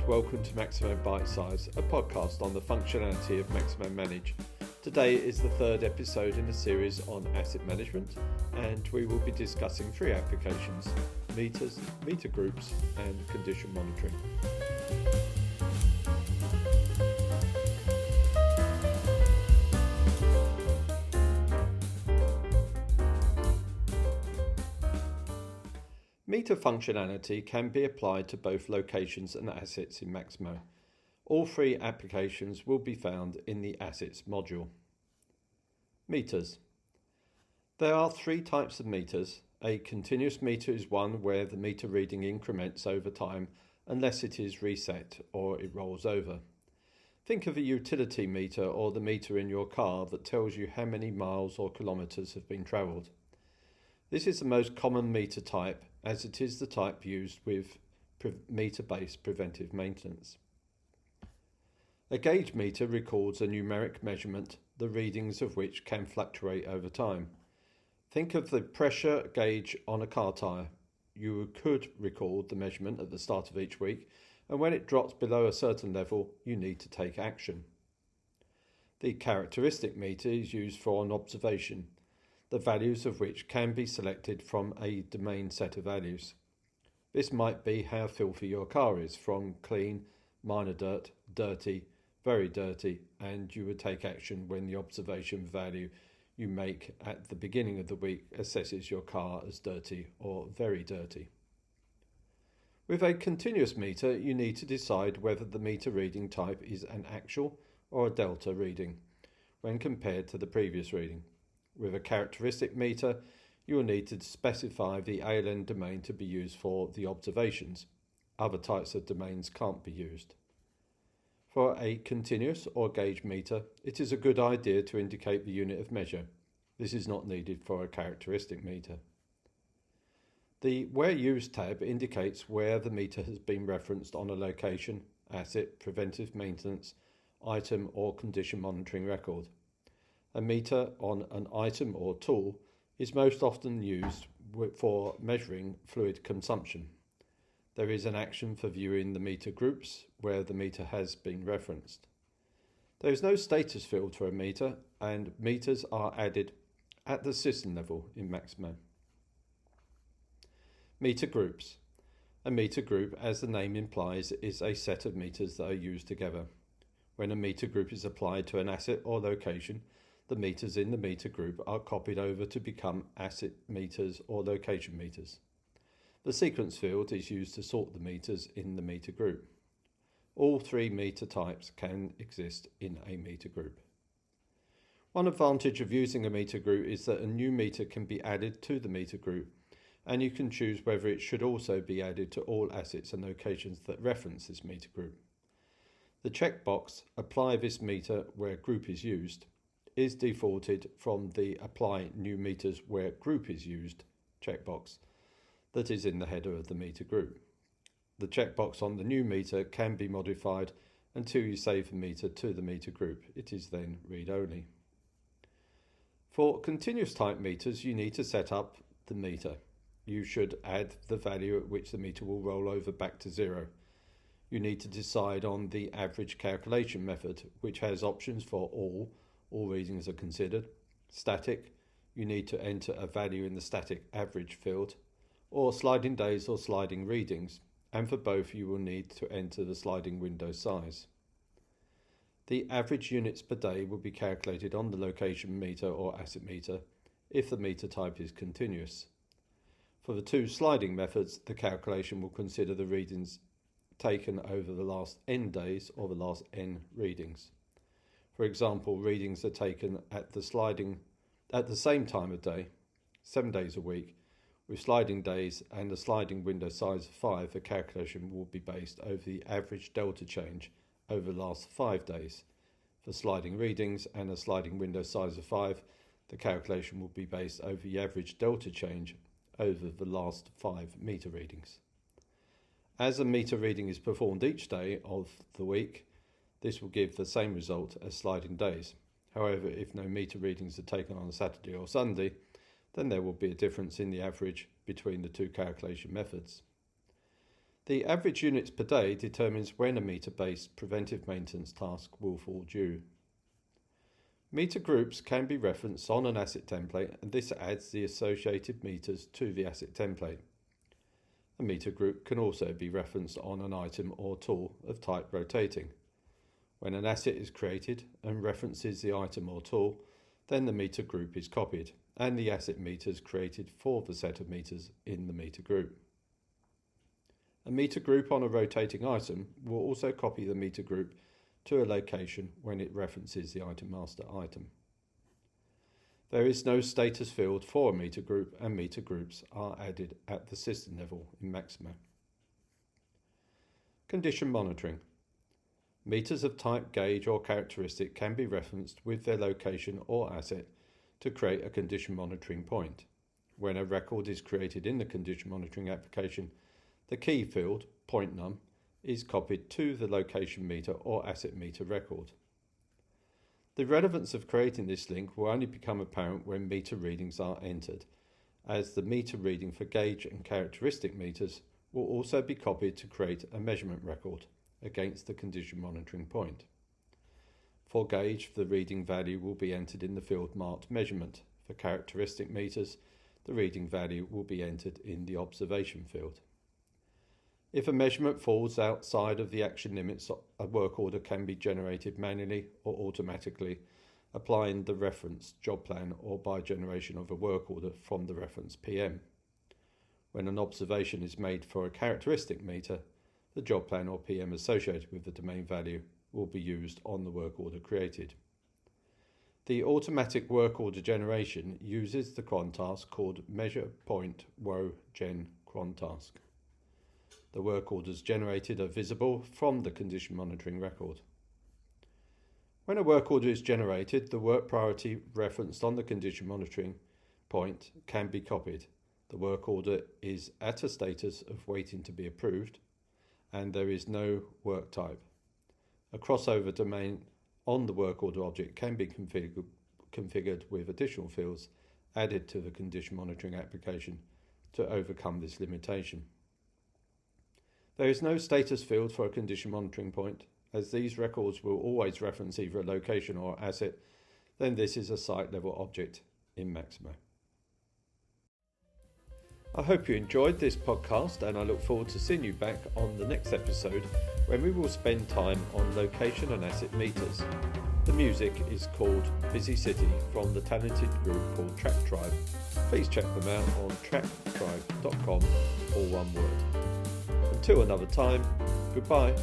welcome to Maximo Bite Size, a podcast on the functionality of Maximo Manage. Today is the third episode in a series on asset management, and we will be discussing three applications: meters, meter groups, and condition monitoring. Meter functionality can be applied to both locations and assets in Maximo. All three applications will be found in the Assets module. Meters. There are three types of meters. A continuous meter is one where the meter reading increments over time unless it is reset or it rolls over. Think of a utility meter or the meter in your car that tells you how many miles or kilometres have been travelled. This is the most common meter type, as it is the type used with meter-based preventive maintenance. A gauge meter records a numeric measurement, the readings of which can fluctuate over time. Think of the pressure gauge on a car tyre. You could record the measurement at the start of each week, and when it drops below a certain level, you need to take action. The characteristic meter is used for an observation, the values of which can be selected from a domain set of values. This might be how filthy your car is, from clean, minor dirt, dirty, very dirty, and you would take action when the observation value you make at the beginning of the week assesses your car as dirty or very dirty. With a continuous meter, you need to decide whether the meter reading type is an actual or a delta reading when compared to the previous reading. With a characteristic meter, you will need to specify the ALN domain to be used for the observations. Other types of domains can't be used. For a continuous or gauge meter, it is a good idea to indicate the unit of measure. This is not needed for a characteristic meter. The Where Used tab indicates where the meter has been referenced on a location, asset, preventive maintenance, item or condition monitoring record. A meter on an item or tool is most often used for measuring fluid consumption. There is an action for viewing the meter groups where the meter has been referenced. There is no status field for a meter, and meters are added at the system level in Maximo. Meter groups. A meter group, as the name implies, is a set of meters that are used together. When a meter group is applied to an asset or location, the meters in the meter group are copied over to become asset meters or location meters. The sequence field is used to sort the meters in the meter group. All three meter types can exist in a meter group. One advantage of using a meter group is that a new meter can be added to the meter group, and you can choose whether it should also be added to all assets and locations that reference this meter group. The checkbox, Apply this meter where group is used, is defaulted from the Apply New Meters Where Group is Used checkbox that is in the header of the meter group. The checkbox on the new meter can be modified until you save the meter to the meter group. It is then read-only. For continuous type meters, you need to set up the meter. You should add the value at which the meter will roll over back to zero. You need to decide on the average calculation method, which has options for all readings are considered. Static, you need to enter a value in the static average field, or sliding days or sliding readings, and for both you will need to enter the sliding window size. The average units per day will be calculated on the location meter or asset meter if the meter type is continuous. For the two sliding methods, the calculation will consider the readings taken over the last n days or the last n readings. For example, readings are taken at the same time of day, 7 days a week, with sliding days and a sliding window size of 5. The calculation will be based over the average delta change over the last 5 days. For sliding readings and a sliding window size of 5, the calculation will be based over the average delta change over the last 5 meter readings. As a meter reading is performed each day of the week, this will give the same result as sliding days. However, if no meter readings are taken on a Saturday or Sunday, then there will be a difference in the average between the two calculation methods. The average units per day determines when a meter-based preventive maintenance task will fall due. Meter groups can be referenced on an asset template, and this adds the associated meters to the asset template. A meter group can also be referenced on an item or tool of type rotating. When an asset is created and references the item or tool, then the meter group is copied, and the asset meters created for the set of meters in the meter group. A meter group on a rotating item will also copy the meter group to a location when it references the item master item. There is no status field for a meter group, and meter groups are added at the system level in Maximo. Condition monitoring. Meters of type gauge or characteristic can be referenced with their location or asset to create a condition monitoring point. When a record is created in the condition monitoring application, the key field, point num, is copied to the location meter or asset meter record. The relevance of creating this link will only become apparent when meter readings are entered, as the meter reading for gauge and characteristic meters will also be copied to create a measurement record against the condition monitoring point. For gauge, the reading value will be entered in the field marked measurement. For characteristic meters, the reading value will be entered in the observation field. If a measurement falls outside of the action limits, a work order can be generated manually or automatically, applying the reference job plan or by generation of a work order from the reference PM. When an observation is made for a characteristic meter, the job plan or PM associated with the domain value will be used on the work order created. The automatic work order generation uses the cron task called measure point wo gen cron task. The work orders generated are visible from the condition monitoring record. When a work order is generated, the work priority referenced on the condition monitoring point can be copied. The work order is at a status of waiting to be approved, and there is no work type. A crossover domain on the work order object can be configured with additional fields added to the condition monitoring application to overcome this limitation. There is no status field for a condition monitoring point, as these records will always reference either a location or asset, then this is a site level object in Maximo. I hope you enjoyed this podcast, and I look forward to seeing you back on the next episode when we will spend time on location and asset meters. The music is called Busy City from the talented group called Track Tribe. Please check them out on tracktribe.com, all one word. Until another time, goodbye.